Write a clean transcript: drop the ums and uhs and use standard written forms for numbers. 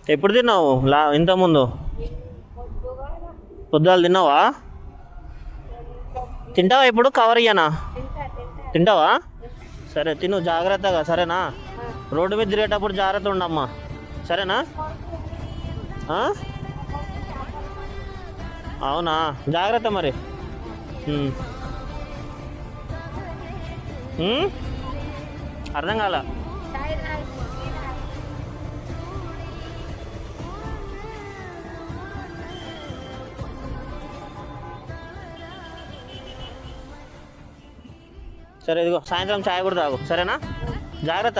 ఎప్పుడు తిన్నావు ఇంతకుముందు? పొద్దుగాల తిన్నావా? తింటావా ఇప్పుడు? కవర్ ఇయ్యనా? తింటావా? సరే తిను జాగ్రత్తగా, సరేనా? రోడ్డు మీద తిరిగేటప్పుడు జాగ్రత్త ఉండమ్మా, సరేనా? ఆ? అవునా, జాగ్రత్త మరి. ఉమ్. ఉమ్? అర్థం కాల. సరే ఇదిగో సాయంత్రం చాయ్ కూడా తాగు, సరేనా? జాగ్రత్త.